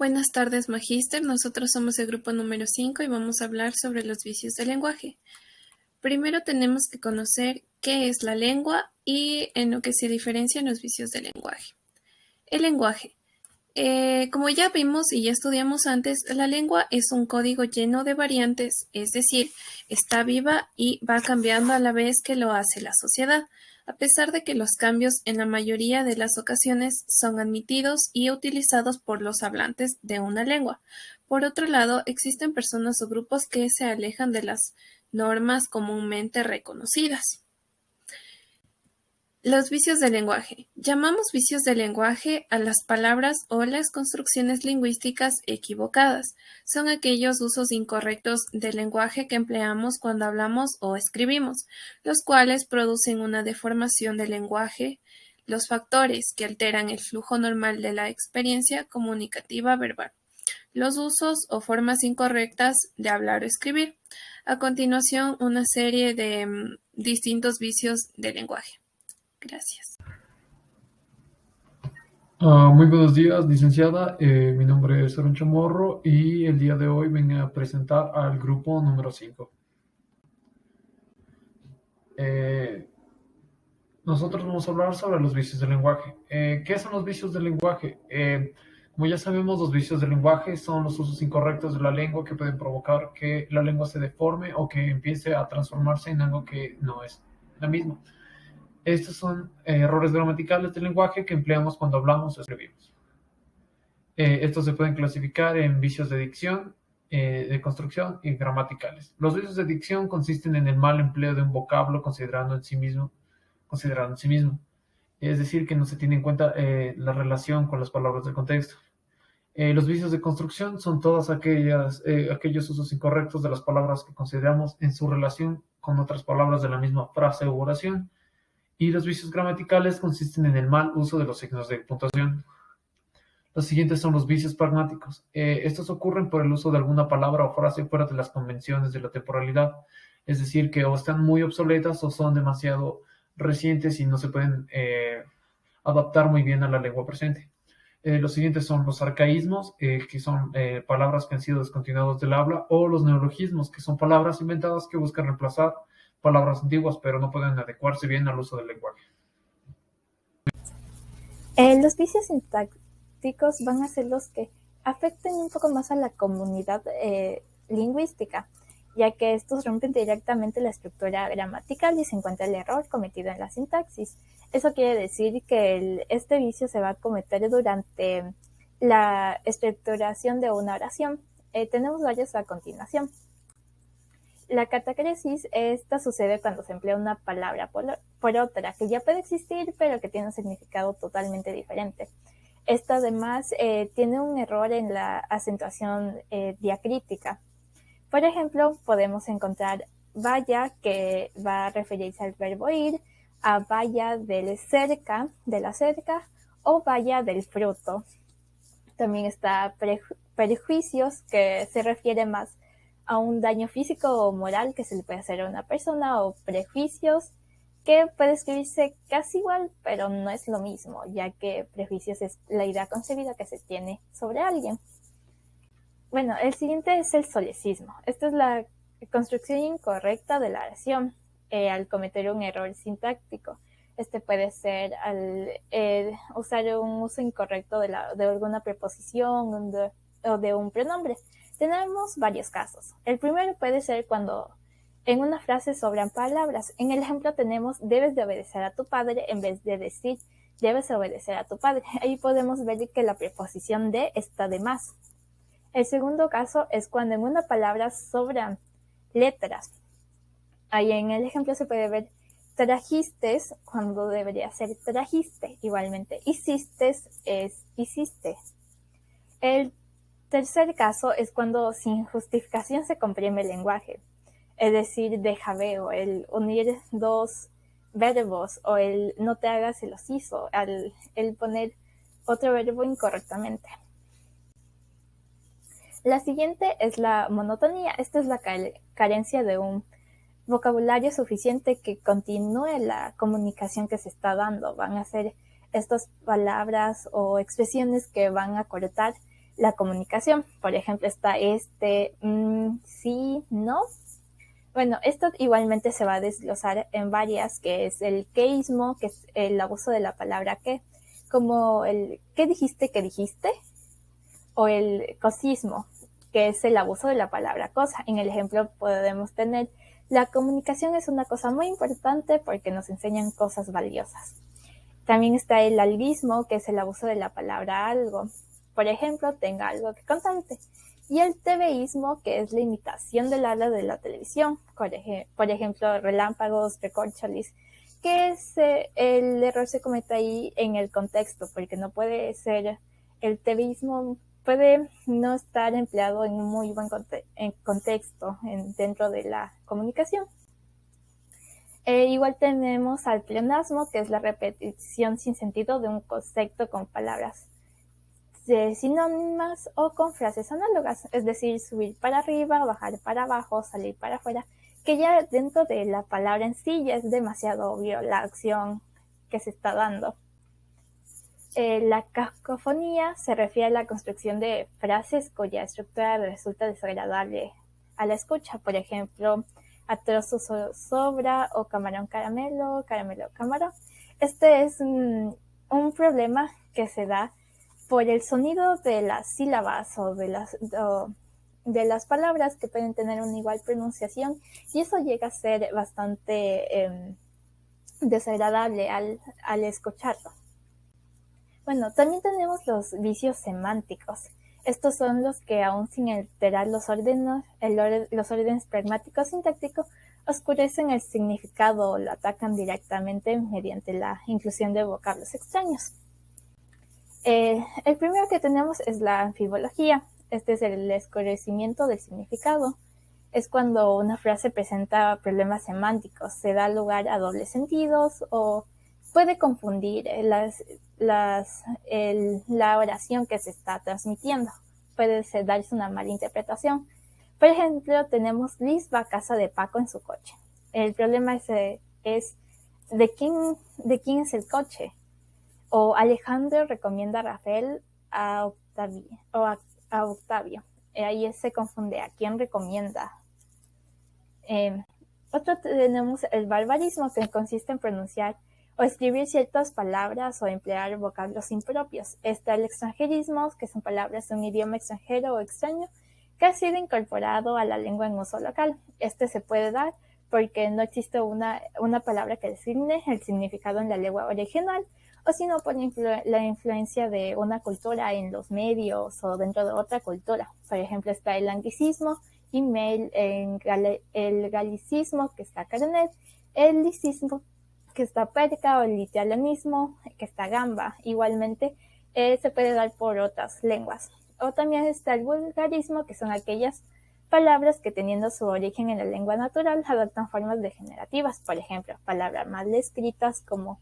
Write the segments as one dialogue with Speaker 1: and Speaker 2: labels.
Speaker 1: Buenas tardes, Magíster. Nosotros somos el grupo número 5 y vamos a hablar sobre los vicios del lenguaje. Primero tenemos que conocer qué es la lengua y en lo que se diferencian los vicios del lenguaje. El lenguaje. Como ya vimos y ya estudiamos antes, la lengua es un código lleno de variantes, es decir, está viva y va cambiando a la vez que lo hace la sociedad, a pesar de que los cambios en la mayoría de las ocasiones son admitidos y utilizados por los hablantes de una lengua. Por otro lado, existen personas o grupos que se alejan de las normas comúnmente reconocidas. Los vicios del lenguaje. Llamamos vicios del lenguaje a las palabras o las construcciones lingüísticas equivocadas. Son aquellos usos incorrectos del lenguaje que empleamos cuando hablamos o escribimos, los cuales producen una deformación del lenguaje. Los factores que alteran el flujo normal de la experiencia comunicativa verbal. Los usos o formas incorrectas de hablar o escribir. A continuación, una serie de distintos vicios del lenguaje. Gracias.
Speaker 2: Muy buenos días, licenciada. Mi nombre es Aaron Chamorro y el día de hoy vengo a presentar al grupo número 5. Nosotros vamos a hablar sobre los vicios del lenguaje. ¿Qué son los vicios del lenguaje? Como ya sabemos, los vicios del lenguaje son los usos incorrectos de la lengua que pueden provocar que la lengua se deforme o que empiece a transformarse en algo que no es la misma. Estos son errores gramaticales del lenguaje que empleamos cuando hablamos o escribimos. Estos se pueden clasificar en vicios de dicción, de construcción y gramaticales. Los vicios de dicción consisten en el mal empleo de un vocablo considerando en sí mismo. Es decir, que no se tiene en cuenta la relación con las palabras del contexto. Los vicios de construcción son todos aquellos usos incorrectos de las palabras que consideramos en su relación con otras palabras de la misma frase o oración. Y los vicios gramaticales consisten en el mal uso de los signos de puntuación. Los siguientes son los vicios pragmáticos. Estos ocurren por el uso de alguna palabra o frase fuera de las convenciones de la temporalidad, es decir, que o están muy obsoletas o son demasiado recientes y no se pueden adaptar muy bien a la lengua presente. Los siguientes son los arcaísmos, que son palabras que han sido descontinuadas del habla, o los neologismos, que son palabras inventadas que buscan reemplazar palabras antiguas, pero no pueden adecuarse bien al uso del lenguaje.
Speaker 3: Los vicios sintácticos van a ser los que afecten un poco más a la comunidad lingüística, ya que estos rompen directamente la estructura gramatical y se encuentra el error cometido en la sintaxis. Eso quiere decir que este vicio se va a cometer durante la estructuración de una oración. Tenemos varios a continuación. La catacresis, esta sucede cuando se emplea una palabra por otra, que ya puede existir, pero que tiene un significado totalmente diferente. Esta además tiene un error en la acentuación diacrítica. Por ejemplo, podemos encontrar vaya, que va a referirse al verbo ir, a vaya de la cerca, o vaya del fruto. También está prejuicios, que se refiere más a un daño físico o moral que se le puede hacer a una persona, o prejuicios, que puede escribirse casi igual, pero no es lo mismo, ya que prejuicios es la idea concebida que se tiene sobre alguien. Bueno, el siguiente es el solecismo. Esta es la construcción incorrecta de la oración al cometer un error sintáctico. Este puede ser al usar un uso incorrecto de alguna preposición o de un pronombre. Tenemos varios casos. El primero puede ser cuando en una frase sobran palabras. En el ejemplo tenemos debes de obedecer a tu padre en vez de decir debes obedecer a tu padre. Ahí podemos ver que la preposición de está de más. El segundo caso es cuando en una palabra sobran letras. Ahí en el ejemplo se puede ver trajiste cuando debería ser trajiste. Igualmente, hiciste es hiciste. El tercer caso es cuando sin justificación se comprime el lenguaje. Es decir, de javeo, el unir dos verbos, o el no te hagas el ociso, el poner otro verbo incorrectamente. La siguiente es la monotonía. Esta es la carencia de un vocabulario suficiente que continúe la comunicación que se está dando. Van a ser estas palabras o expresiones que van a cortar la comunicación. Por ejemplo, está sí, no. Bueno, esto igualmente se va a desglosar en varias, que es el queísmo, que es el abuso de la palabra que, como el ¿qué dijiste que dijiste? O el cosismo, que es el abuso de la palabra cosa. En el ejemplo podemos tener, la comunicación es una cosa muy importante porque nos enseñan cosas valiosas. También está el alguismo, que es el abuso de la palabra algo. Por ejemplo, tenga algo que contarte. Y el tebeísmo, que es la imitación del habla de la televisión. Por ejemplo, relámpagos, recorcholis, que es, el error se comete ahí en el contexto, porque no puede ser, el tebeísmo puede no estar empleado en un muy buen contexto dentro de la comunicación. Igual tenemos al pleonasmo, que es la repetición sin sentido de un concepto con palabras sinónimas o con frases análogas, es decir, subir para arriba, bajar para abajo, salir para afuera, que ya dentro de la palabra en sí ya es demasiado obvio la acción que se está dando. La cacofonía se refiere a la construcción de frases cuya estructura resulta desagradable a la escucha, por ejemplo, a trozos sobra o camarón caramelo, caramelo camarón. Este es un problema que se da por el sonido de las sílabas o de las palabras que pueden tener una igual pronunciación, y eso llega a ser bastante desagradable al escucharlo. Bueno, también tenemos los vicios semánticos. Estos son los que, aún sin alterar los órdenes pragmáticos sintácticos, oscurecen el significado o lo atacan directamente mediante la inclusión de vocablos extraños. El primero que tenemos es la anfibología. Este es el escurecimiento del significado. Es cuando una frase presenta problemas semánticos, se da lugar a dobles sentidos o puede confundir la oración que se está transmitiendo. Puede darse una mala interpretación. Por ejemplo, tenemos Liz va a casa de Paco en su coche. El problema es ¿de quién es el coche? O Alejandro recomienda a Rafael a Octavio. Ahí se confunde a quién recomienda. Otro tenemos el barbarismo, que consiste en pronunciar o escribir ciertas palabras o emplear vocablos impropios. Está el extranjerismo, que son palabras de un idioma extranjero o extraño que ha sido incorporado a la lengua en uso local. Este se puede dar porque no existe una palabra que designe el significado en la lengua original, o sino por la influencia de una cultura en los medios o dentro de otra cultura. Por ejemplo, está el anglicismo, email, el galicismo, que está carnet, el licismo, que está perca, o el italianismo, que está gamba. Igualmente, se puede dar por otras lenguas. O también está el vulgarismo, que son aquellas palabras que, teniendo su origen en la lengua natural, adoptan formas degenerativas. Por ejemplo, palabras mal escritas como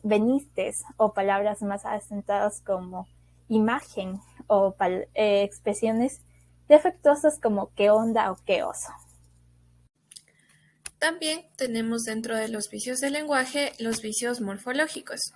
Speaker 3: venistes, o palabras más asentadas como imagen, o expresiones defectuosas como qué onda o qué oso.
Speaker 1: También tenemos dentro de los vicios del lenguaje los vicios morfológicos.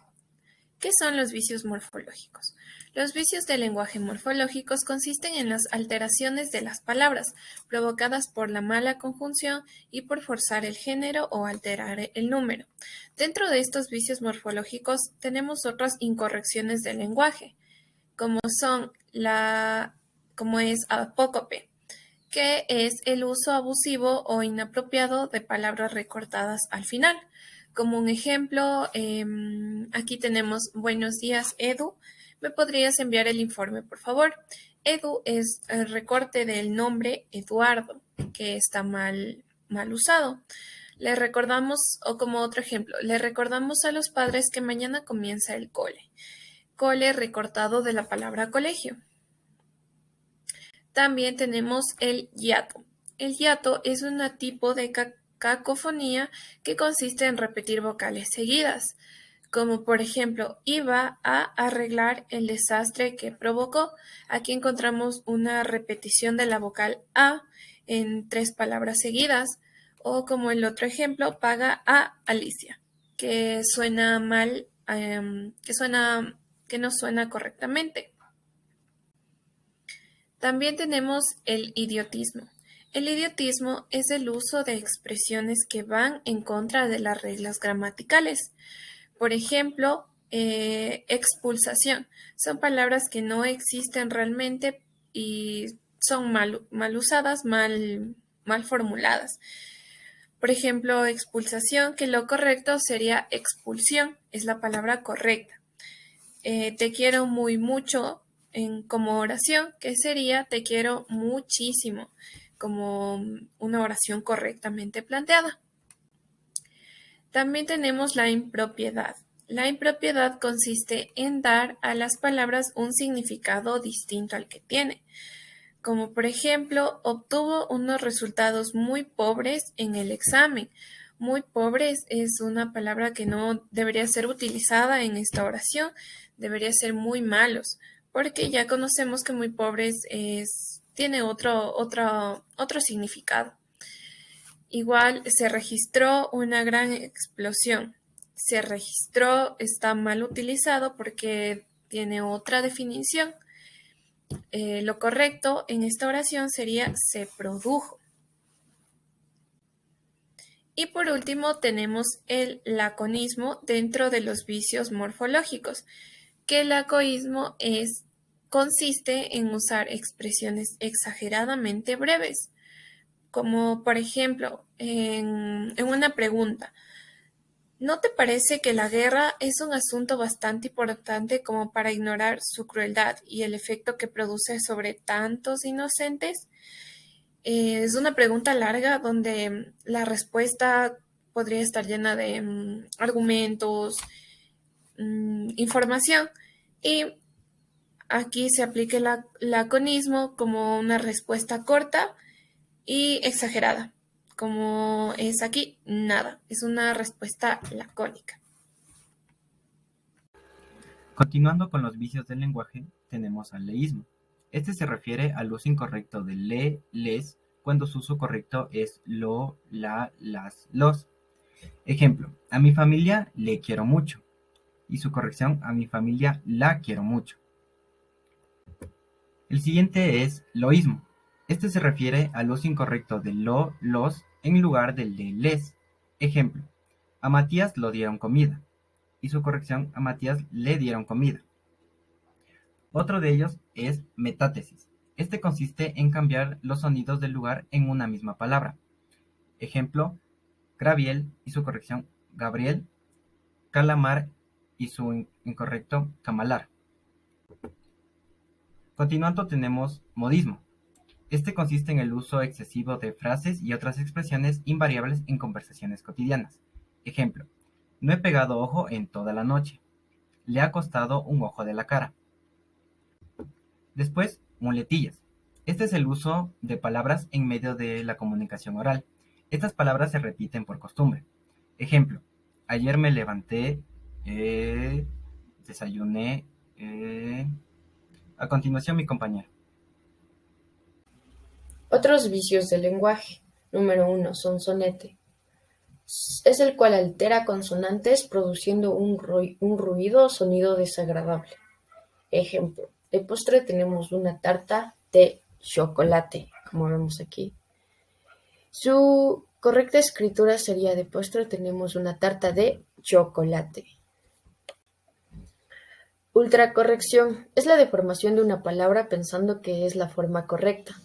Speaker 1: ¿Qué son los vicios morfológicos? Los vicios del lenguaje morfológicos consisten en las alteraciones de las palabras, provocadas por la mala conjunción y por forzar el género o alterar el número. Dentro de estos vicios morfológicos tenemos otras incorrecciones del lenguaje, como es apócope, que es el uso abusivo o inapropiado de palabras recortadas al final. Como un ejemplo, aquí tenemos: buenos días, Edu. ¿Me podrías enviar el informe, por favor? Edu es el recorte del nombre Eduardo, que está mal usado. Le recordamos, o como otro ejemplo, le recordamos a los padres que mañana comienza el cole. Cole recortado de la palabra colegio. También tenemos el hiato. El hiato es un tipo de cacofonía que consiste en repetir vocales seguidas, como por ejemplo, iba a arreglar el desastre que provocó. Aquí encontramos una repetición de la vocal A en 3 palabras seguidas, o como el otro ejemplo, paga a Alicia, que suena mal, que no suena correctamente. También tenemos el idiotismo. El idiotismo es el uso de expresiones que van en contra de las reglas gramaticales. Por ejemplo, expulsación. Son palabras que no existen realmente y son mal usadas, mal formuladas. Por ejemplo, expulsación, que lo correcto sería expulsión, es la palabra correcta. Te quiero muy mucho como oración, que sería te quiero muchísimo, como una oración correctamente planteada. También tenemos la impropiedad. La impropiedad consiste en dar a las palabras un significado distinto al que tiene, como por ejemplo, obtuvo unos resultados muy pobres en el examen. Muy pobres es una palabra que no debería ser utilizada en esta oración, debería ser muy malos, porque ya conocemos que muy pobres tiene otro significado. Igual se registró una gran explosión. Se registró está mal utilizado porque tiene otra definición. Lo correcto en esta oración sería se produjo. Y por último tenemos el laconismo dentro de los vicios morfológicos, que el laconismo consiste en usar expresiones exageradamente breves, como por ejemplo en una pregunta. ¿No te parece que la guerra es un asunto bastante importante como para ignorar su crueldad y el efecto que produce sobre tantos inocentes? Es una pregunta larga donde la respuesta podría estar llena de argumentos, información, y aquí se aplica el laconismo como una respuesta corta y exagerada. Como es aquí, nada, es una respuesta lacónica.
Speaker 4: Continuando con los vicios del lenguaje, tenemos al leísmo. Este se refiere al uso incorrecto de le, les, cuando su uso correcto es lo, la, las, los. Ejemplo, a mi familia le quiero mucho. Y su corrección, a mi familia la quiero mucho. El siguiente es loísmo. Este se refiere al uso incorrecto de lo, los, en lugar del de les. Ejemplo, a Matías lo dieron comida. Y su corrección, a Matías le dieron comida. Otro de ellos es metátesis. Este consiste en cambiar los sonidos del lugar en una misma palabra. Ejemplo, Graviel y su corrección, Gabriel, calamar y su incorrecto, camalar. Continuando tenemos modismo. Este consiste en el uso excesivo de frases y otras expresiones invariables en conversaciones cotidianas. Ejemplo, no he pegado ojo en toda la noche. Le ha costado un ojo de la cara. Después, muletillas. Este es el uso de palabras en medio de la comunicación oral. Estas palabras se repiten por costumbre. Ejemplo, ayer me levanté, desayuné, a continuación mi compañero.
Speaker 5: Otros vicios del lenguaje. Número 1. Sonsonete. Es el cual altera consonantes produciendo un ruido o sonido desagradable. Ejemplo, de postre tenemos una tarta de chocolate, como vemos aquí. Su correcta escritura sería de postre tenemos una tarta de chocolate. Ultracorrección es la deformación de una palabra pensando que es la forma correcta.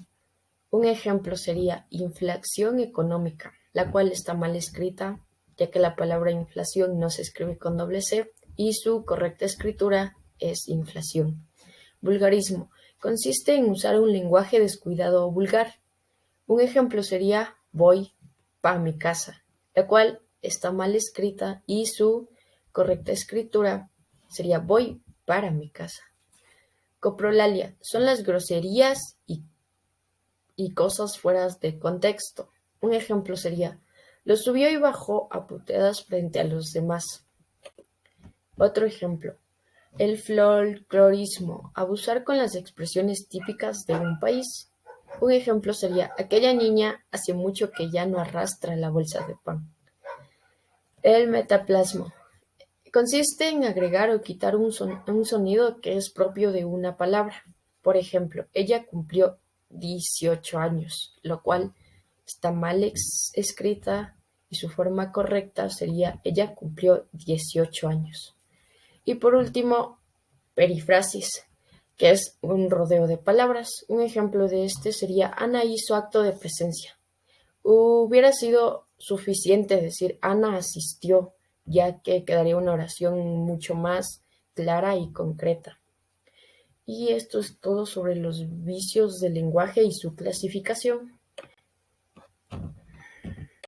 Speaker 5: Un ejemplo sería inflación económica, la cual está mal escrita, ya que la palabra inflación no se escribe con doble C y su correcta escritura es inflación. Vulgarismo consiste en usar un lenguaje descuidado o vulgar. Un ejemplo sería voy pa' mi casa, la cual está mal escrita y su correcta escritura sería voy para mi casa. Coprolalia son las groserías y cosas fuera de contexto. Un ejemplo sería lo subió y bajó a puteadas frente a los demás. Otro ejemplo, el folclorismo, abusar con las expresiones típicas de un país. Un ejemplo sería aquella niña hace mucho que ya no arrastra la bolsa de pan. El metaplasmo consiste en agregar o quitar un sonido que es propio de una palabra. Por ejemplo, ella cumplió 18 años, lo cual está mal escrita y su forma correcta sería ella cumplió 18 años. Y por último, perifrasis, que es un rodeo de palabras. Un ejemplo de este sería Ana hizo acto de presencia. Hubiera sido suficiente decir Ana asistió, ya que quedaría una oración mucho más clara y concreta. Y esto es todo sobre los vicios del lenguaje y su clasificación.